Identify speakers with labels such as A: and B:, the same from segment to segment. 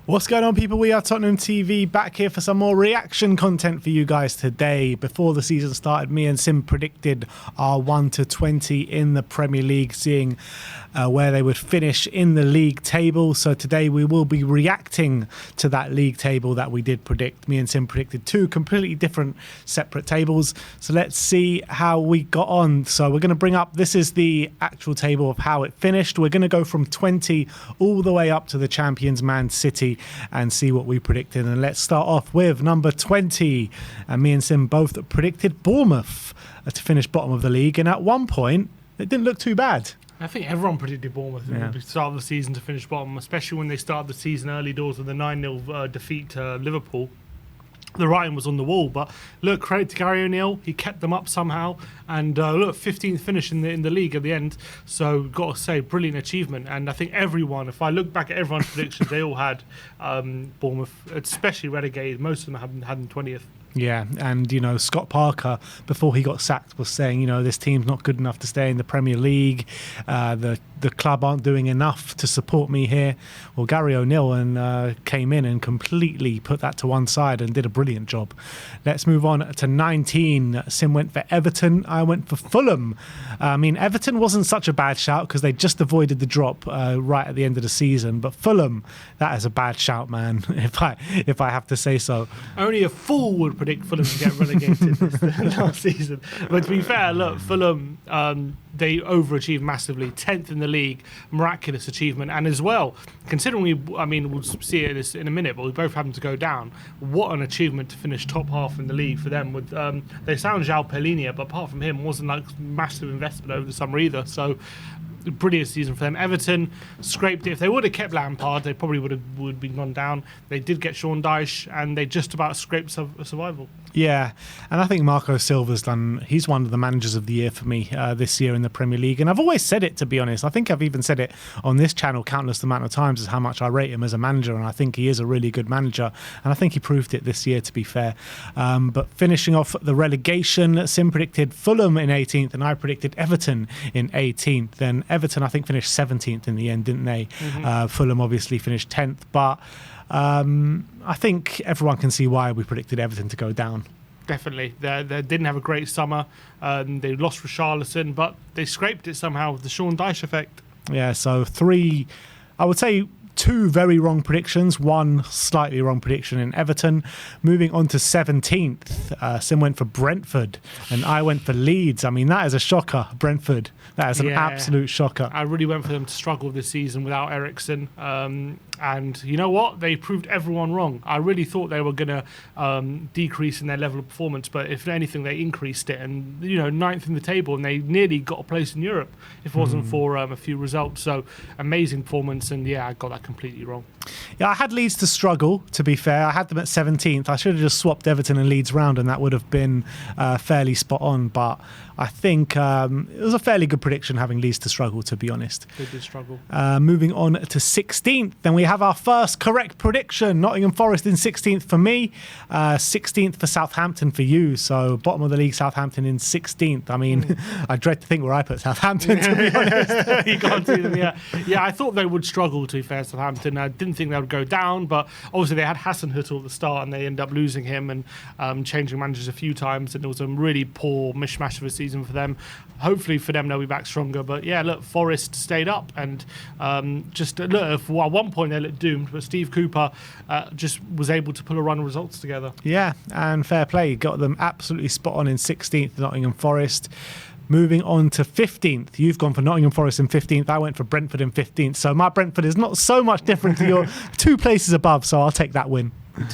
A: What's going on, people? We are Tottenham TV, back here for some more reaction content for you guys today. Before the season started, me and Sim predicted our 1 to 20 in the Premier League, seeing where they would finish in the league table. So today we will be reacting to that league table that we did predict. Me and Sim predicted two completely different separate tables. So let's see how we got on. So we're going to bring up, this is the actual table of how it finished. We're going to go from 20 all the way up to the champions, Man City, and see what we predicted. And let's start off with number 20. And me and Sim both predicted Bournemouth to finish bottom of the league. And at one point, it didn't look too bad.
B: I think everyone predicted Bournemouth at the start of the season to finish bottom, especially when they started the season early doors with a 9-0 defeat to Liverpool. The writing was on the wall, but look, credit to Gary O'Neill. He kept them up somehow, and look, 15th finish in the league at the end. So got to say, brilliant achievement. And I think everyone, if I look back at everyone's predictions, they all had Bournemouth, especially relegated. Most of them had them 20th.
A: Yeah, and, you know, Scott Parker, before he got sacked, was saying, you know, this team's not good enough to stay in the Premier League. The club aren't doing enough to support me here. Well, Gary O'Neill came in and completely put that to one side and did a brilliant job. Let's move on to 19. Sim went for Everton. I went for Fulham. I mean, Everton wasn't such a bad shout because they just avoided the drop right at the end of the season. But Fulham, that is a bad shout, man, if I have to say so.
B: Only a fool would predict Fulham to get relegated this last season. But to be fair, look, Fulham, they overachieved massively. 10th in the league, miraculous achievement. And as well, considering we'll see it in a minute, but we both happened to go down. What an achievement to finish top half in the league for them. With they sound João Pellinia, but apart from him, wasn't like massive investment over the summer either. So brilliant season for them. Everton scraped it. If they would have kept Lampard, they probably would have been gone down. They did get Sean Dyche, and they just about scraped survival.
A: Yeah, and I think Marco Silva's he's one of the managers of the year for me this year in the Premier League. And I've always said it, to be honest. I think I've even said it on this channel countless amount of times, as how much I rate him as a manager. And I think he is a really good manager. And I think he proved it this year, to be fair. But finishing off the relegation, Sim predicted Fulham in 18th, and I predicted Everton in 18th. And Everton, I think, finished 17th in the end, didn't they? Mm-hmm. Fulham obviously finished 10th. But I think everyone can see why we predicted Everton to go down.
B: Definitely. They didn't have a great summer. They lost Richarlison, but they scraped it somehow with the Sean Dyche effect.
A: Yeah, so I would say two very wrong predictions, one slightly wrong prediction in Everton. Moving on to 17th, Sim went for Brentford and I went for Leeds. I mean, that is a shocker, Brentford. That is an absolute shocker.
B: I really went for them to struggle this season without Eriksen. And you know what? They proved everyone wrong. I really thought they were going to decrease in their level of performance, but if anything, they increased it. And, you know, 9th in the table, and they nearly got a place in Europe if it wasn't for a few results. So, amazing performance, and yeah, I got that completely wrong.
A: Yeah, I had Leeds to struggle, to be fair. I had them at 17th. I should have just swapped Everton and Leeds round, and that would have been fairly spot on. But I think it was a fairly good prediction having Leeds to struggle, to be honest.
B: They did struggle.
A: Moving on to 16th, then we have our first correct prediction. Nottingham Forest in 16th for me, 16th for Southampton for you. So bottom of the league, Southampton in 16th. I mean, I dread to think where I put Southampton, to be honest.
B: You can't see them, yeah. Yeah, I thought they would struggle, to be fair, Southampton. I didn't think they would go down, but obviously they had Hasenhüttl at the start, and they ended up losing him and changing managers a few times, and it was a really poor mishmash of a season for them. Hopefully for them they'll be back stronger, but yeah, look, Forest stayed up, and just look, at one point they looked doomed, but Steve Cooper just was able to pull a run of results together.
A: Yeah, and fair play, got them absolutely spot on in 16th, Nottingham Forest. Moving on to 15th, you've gone for Nottingham Forest in 15th. I went for Brentford in 15th. So my Brentford is not so much different to your two places above. So I'll take that win.
B: You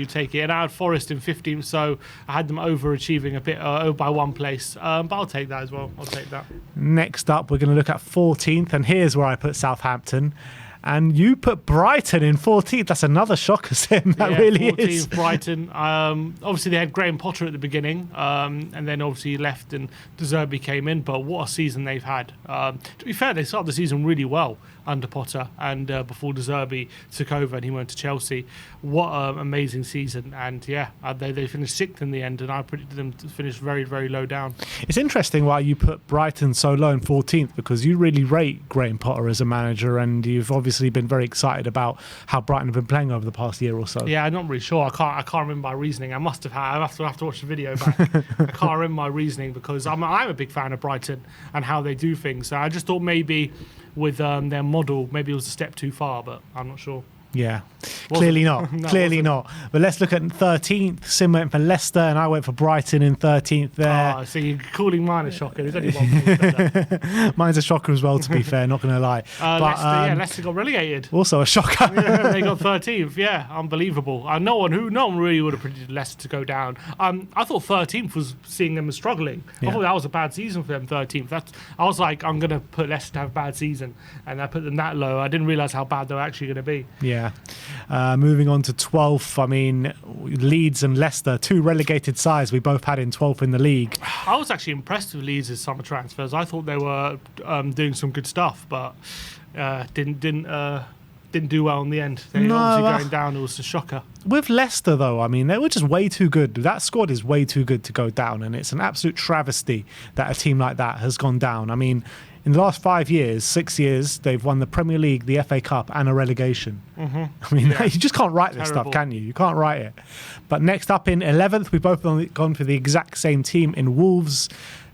B: take it. And I had Forest in 15th, so I had them overachieving a bit by one place. But I'll take that as well. I'll take that.
A: Next up, we're going to look at 14th. And here's where I put Southampton. And you put Brighton in 14th. That's another shocker, Sim. That really 14th, is.
B: Brighton. Obviously, they had Graham Potter at the beginning, and then obviously he left and De Zerbi came in. But what a season they've had. To be fair, they started the season really well. under Potter, and before De Zerbi took over and he went to Chelsea. What an amazing season. And yeah, they finished 6th in the end, and I predicted them to finish very, very low down.
A: It's interesting why you put Brighton so low in 14th, because you really rate Graham Potter as a manager, and you've obviously been very excited about how Brighton have been playing over the past year or so.
B: Yeah, I'm not really sure. I can't remember my reasoning. I have to watch the video back. I can't remember my reasoning, because I'm a big fan of Brighton and how they do things. So I just thought maybe with their model, maybe it was a step too far, but I'm not sure.
A: Yeah, clearly not.
B: No,
A: clearly not. But let's look at 13th. Sim went for Leicester, and I went for Brighton in 13th there.
B: Oh, so you're calling mine a shocker. There's only one place.
A: Mine's a shocker as well, to be fair, not going to lie.
B: Leicester got relegated.
A: Also a shocker.
B: Yeah, they got 13th. Yeah, unbelievable. No one really would have predicted Leicester to go down. I thought 13th was seeing them as struggling.
A: Yeah.
B: I thought that was a bad season for them, 13th. I was like, I'm going to put Leicester to have a bad season, and I put them that low. I didn't realise how bad they were actually going to be.
A: Yeah. Moving on to 12th, I mean, Leeds and Leicester, 2 relegated sides we both had in 12th in the league.
B: I was actually impressed with Leeds' summer transfers. I thought they were doing some good stuff, but didn't do well in the end. Obviously going down, it was a shocker.
A: With Leicester, though, I mean, they were just way too good. That squad is way too good to go down, and it's an absolute travesty that a team like that has gone down. I mean, in the last 5 years, 6 years, they've won the Premier League, the FA Cup, and a relegation. Mm-hmm. I mean, you just can't write this stuff, can you? You can't write it. But next up in 11th, we've both gone for the exact same team in Wolves.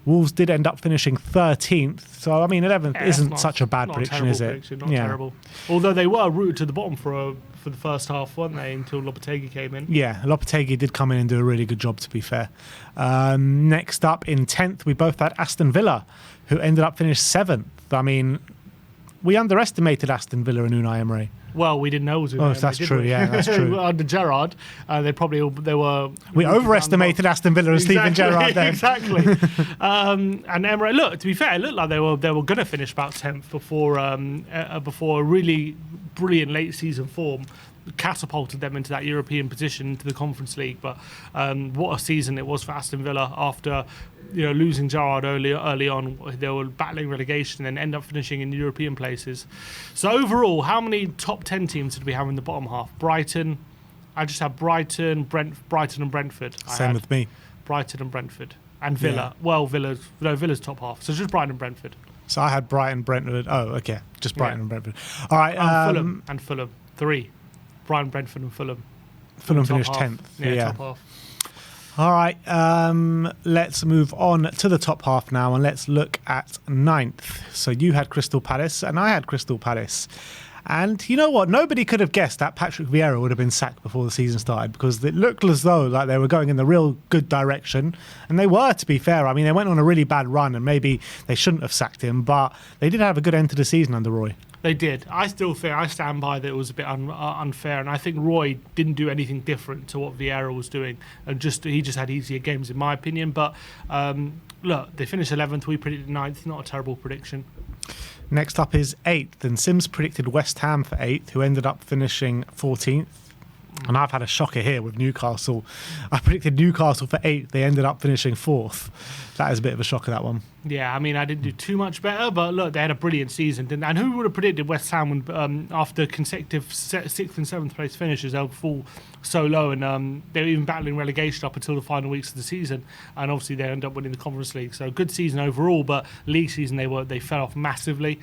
A: Wolves did end up finishing 13th. So, I mean, 11th isn't such a bad prediction, is it?
B: Not terrible. Although they were rooted to the bottom for the first half, weren't they, until Lopetegui came in? Yeah,
A: Lopetegui did come in and do a really good job, to be fair. Next up in 10th, we both had Aston Villa, who ended up finished 7th. I mean, we underestimated Aston Villa and Unai Emery.
B: Well, we didn't know it was Unai Emery,
A: that's true. Yeah, that's true.
B: Under Gerrard, they were.
A: We overestimated Aston Villa and Steven Gerrard then.
B: Exactly. And Emery, look, to be fair, it looked like they were going to finish about 10th before a really brilliant late season form catapulted them into that European position, into the Conference League. But what a season it was for Aston Villa after losing Gerrard early on. They were battling relegation and end up finishing in European places. So overall, how many top 10 teams did we have in the bottom half? Brighton. I just had Brighton and Brentford.
A: Same with me.
B: Brighton and Brentford. And Villa. Yeah. Well, Villa's top half. So just Brighton and Brentford.
A: So I had Brighton, Brentford. Oh, okay. Just Brighton and Brentford. All right.
B: Fulham. 3. Brighton, Brentford and Fulham.
A: Fulham finished 10th.
B: Yeah, top half.
A: All right, let's move on to the top half now, and let's look at 9th. So you had Crystal Palace, and I had Crystal Palace. And you know what? Nobody could have guessed that Patrick Vieira would have been sacked before the season started, because it looked as though like they were going in the real good direction. And they were, to be fair. I mean, they went on a really bad run, and maybe they shouldn't have sacked him, but they did have a good end to the season under Roy.
B: They did. I still think I stand by that it was a bit unfair, and I think Roy didn't do anything different to what Vieira was doing, and he just had easier games in my opinion. But look, they finished 11th. We predicted 9th. Not a terrible prediction.
A: Next up is 8th, and Sims predicted West Ham for 8th, who ended up finishing 14th. And I've had a shocker here with Newcastle. I predicted Newcastle for 8th. They ended up finishing 4th. That is a bit of a shocker, that one.
B: Yeah, I mean, I didn't do too much better, but look, they had a brilliant season, didn't they? And who would have predicted West Ham, after consecutive 6th and 7th place finishes, they'll fall so low, and they were even battling relegation up until the final weeks of the season, and obviously they end up winning the Conference League. So good season overall, but league season they fell off massively.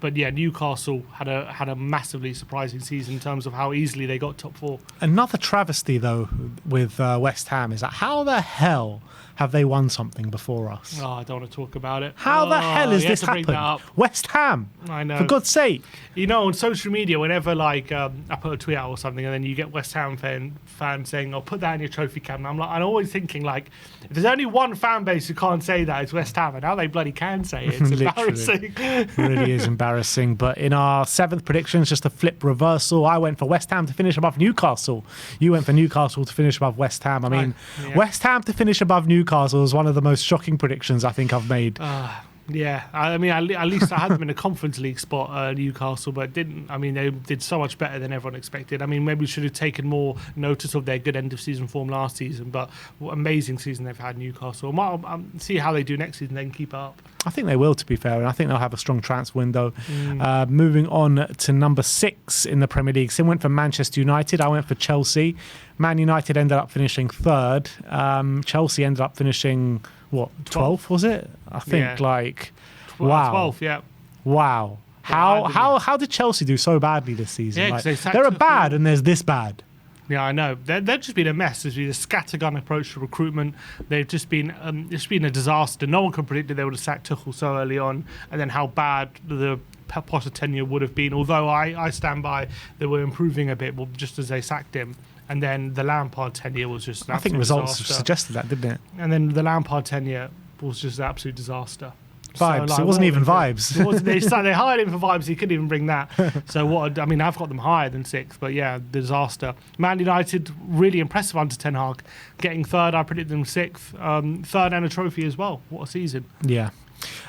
B: But yeah, Newcastle had a massively surprising season in terms of how easily they got top 4.
A: Another travesty, though, with West Ham is that how the hell have they won something before us?
B: Oh, I don't want to talk about it.
A: How the hell has this happened? West Ham.
B: I know.
A: For God's sake.
B: You know, on social media, whenever I put a tweet out or something, and then you get West Ham fans saying, "Oh, put that in your trophy cam." And I'm always thinking, like, if there's only one fan base who can't say that, it's West Ham, and now they bloody can say it. It's embarrassing.
A: It really is embarrassing. But in our 7th predictions, just a flip reversal, I went for West Ham to finish above Newcastle. You went for Newcastle to finish above West Ham. I mean, West Ham to finish above Newcastle is one of the most shocking predictions I think I've made.
B: Yeah, I mean, at least I had them in a Conference League spot, Newcastle, but didn't. I mean, they did so much better than everyone expected. I mean, maybe we should have taken more notice of their good end of season form last season, but what amazing season they've had, Newcastle. See how they do next season. They can keep it up.
A: I think they will, to be fair, and I think they'll have a strong transfer window. Moving on to number 6 in the Premier League. Sim went for Manchester United. I went for Chelsea. Man United ended up finishing 3rd. Chelsea ended up finishing, what, 12th, was it? I think, wow.
B: 12th, yeah.
A: Wow. How did Chelsea do so badly this season?
B: Yeah,
A: like, they're a bad and there's this bad.
B: Yeah, I know. They've just been a mess. There's been a scattergun approach to recruitment. They've just been it's been a disaster. No one could predict that they would have sacked Tuchel so early on, and then how bad the Potter tenure would have been. Although I stand by, they were improving a bit just as they sacked him. And then the Lampard tenure was just an
A: I think
B: absolute
A: results
B: disaster.
A: suggested that, didn't it?
B: And then the Lampard tenure was just an absolute disaster.
A: Vibes.
B: So,
A: it wasn't even vibes.
B: They hired him for vibes. He couldn't even bring that. So I mean, I've got them higher than 6th, but yeah, disaster. Man United, really impressive under Ten Hag. Getting 3rd, I predicted them 6th. 3rd and a trophy as well. What a season.
A: Yeah.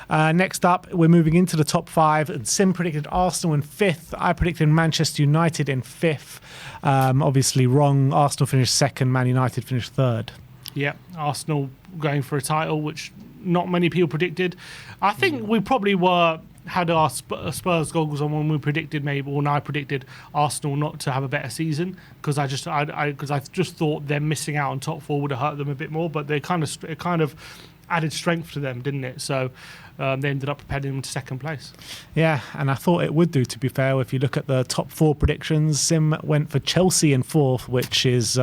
A: Next up, we're moving into the top 5. And Sim predicted Arsenal in 5th. I predicted Manchester United in 5th. Obviously wrong. Arsenal finished 2nd. Man United finished 3rd.
B: Yeah, Arsenal going for a title, which not many people predicted. I think we probably had our Spurs goggles on when we predicted when I predicted Arsenal not to have a better season, because I just thought them missing out on top 4 would have hurt them a bit more, but it kind of added strength to them, didn't it? So they ended up propelling them to 2nd place.
A: Yeah, and I thought it would do, to be fair. If you look at the top 4 predictions, Sim went for Chelsea in 4th, which is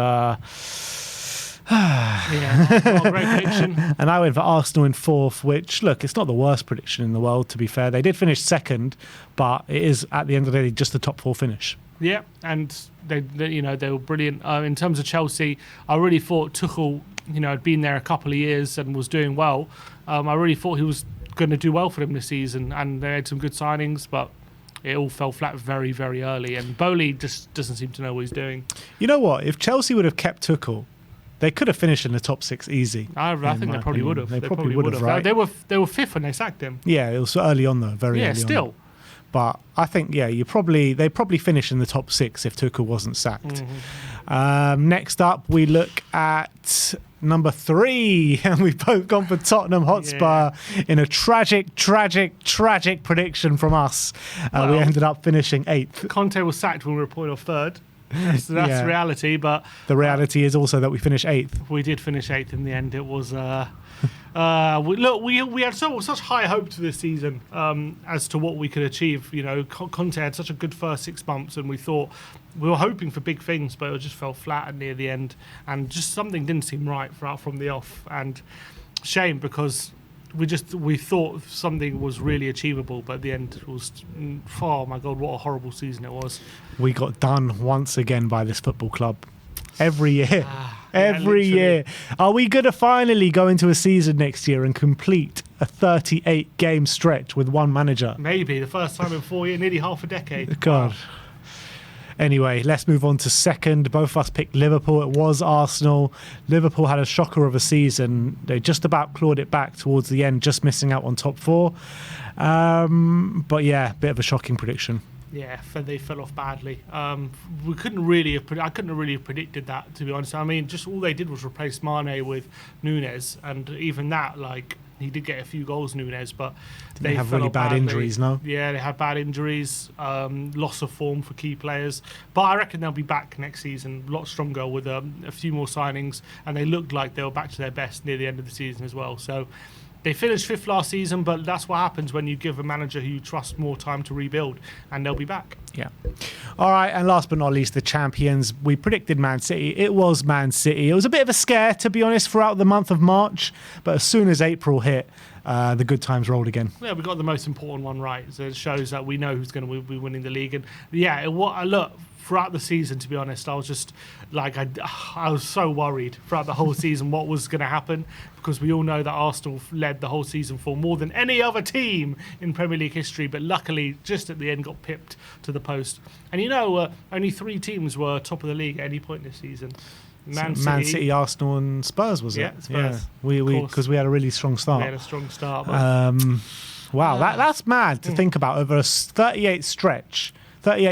B: yeah, not a great prediction.
A: And I went for Arsenal in 4th, which, look, it's not the worst prediction in the world, to be fair. They did finish 2nd, but it is, at the end of the day, just the top 4 finish.
B: Yeah, and they were brilliant. In terms of Chelsea, I really thought Tuchel, had been there a couple of years and was doing well. I really thought he was going to do well for them this season, and they had some good signings, but it all fell flat very, very early. And Bowley just doesn't seem to know what he's doing. You
A: know what? If Chelsea would have kept Tuchel, they could have finished in the top 6 easy.
B: I think they probably would have.
A: They probably would have, right?
B: They were 5th when they sacked him.
A: Yeah, it was early on though, very early on.
B: Yeah, still.
A: But I think, they probably finished in the top 6 if Tuchel wasn't sacked. Next up, we look at number 3, and we've both gone for Tottenham Hotspur in a tragic prediction from us. We ended up finishing 8th.
B: Conte was sacked when we were a point off 3rd. That's reality, but
A: the reality is also that we finished 8th.
B: We did finish 8th in the end. It was we had such high hopes for this season as to what we could achieve. Conte had such a good first 6 months, and we were hoping for big things, but it just fell flat near the end, and just something didn't seem right from the off. And shame, because we thought something was really achievable, but at the end it was, oh my God, what a horrible season it was.
A: We got done once again by this football club. Every year. Every year. Are we going to finally go into a season next year and complete a 38-game stretch with one manager?
B: Maybe. The first time in 4 years, nearly half a decade.
A: God. Wow. Anyway, let's move on to 2nd. Both of us picked Liverpool. It was Arsenal. Liverpool had a shocker of a season. They just about clawed it back towards the end, just missing out on top 4. But yeah, bit of a shocking prediction.
B: Yeah, they fell off badly. I couldn't really have predicted that, to be honest. I mean, just all they did was replace Mane with Nunes, and even that, he did get a few goals, Nunes, but
A: they have really bad injuries, no?
B: Yeah, they had bad injuries, loss of form for key players. But I reckon they'll be back next season, a lot stronger with a few more signings, and they looked like they were back to their best near the end of the season as well. So they finished 5th last season, but that's what happens when you give a manager who you trust more time to rebuild, and they'll be back.
A: Yeah. All right, and last but not least, the champions. We predicted Man City. It was Man City. It was a bit of a scare, to be honest, throughout the month of March, but as soon as April hit, the good times rolled again. Yeah,
B: we got the most important one right, so it shows that we know who's going to be winning the league. And yeah, look, throughout the season, to be honest, I was just I was so worried throughout the whole season what was going to happen, because we all know that Arsenal led the whole season for more than any other team in Premier League history, but luckily just at the end got pipped to the post. And only 3 teams were top of the league at any point this season. Man
A: City, Arsenal, and Spurs, was
B: Yeah,
A: it?
B: Spurs.
A: Yeah, because we had a really strong start.
B: We had a strong start. But
A: Wow, that's mad to think about. Over a 38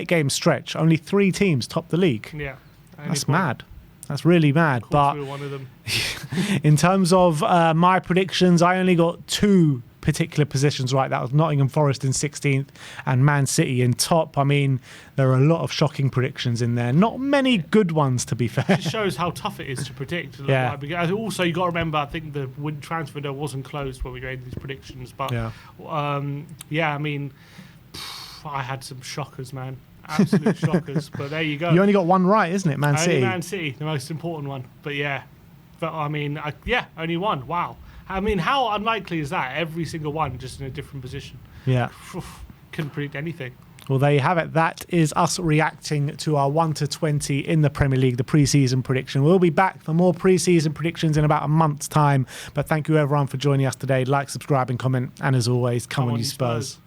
A: game stretch, only 3 teams top the league.
B: yeah,
A: That's mad. That's really mad.
B: Of course
A: But
B: we were one of them.
A: in terms of my predictions, I only got 2 particular positions right. That was Nottingham Forest in 16th and Man City in top. I mean, there are a lot of shocking predictions in there. Not many good ones, to be fair.
B: It shows how tough it is to predict.
A: Yeah.
B: Also, you got to remember, I think the transfer window wasn't closed when we made these predictions. But I mean, I had some shockers, man. Absolute shockers. But there you go.
A: You only got 1 right, isn't it, Man City?
B: Only Man City, the most important one. But yeah. But I mean, only 1. Wow. I mean, how unlikely is that? Every single one just in a different position.
A: Yeah.
B: Couldn't predict anything.
A: Well, there you have it. That is us reacting to our 1 to 20 in the Premier League, the pre-season prediction. We'll be back for more pre-season predictions in about a month's time. But thank you, everyone, for joining us today. Like, subscribe, and comment. And as always, come on, you Spurs.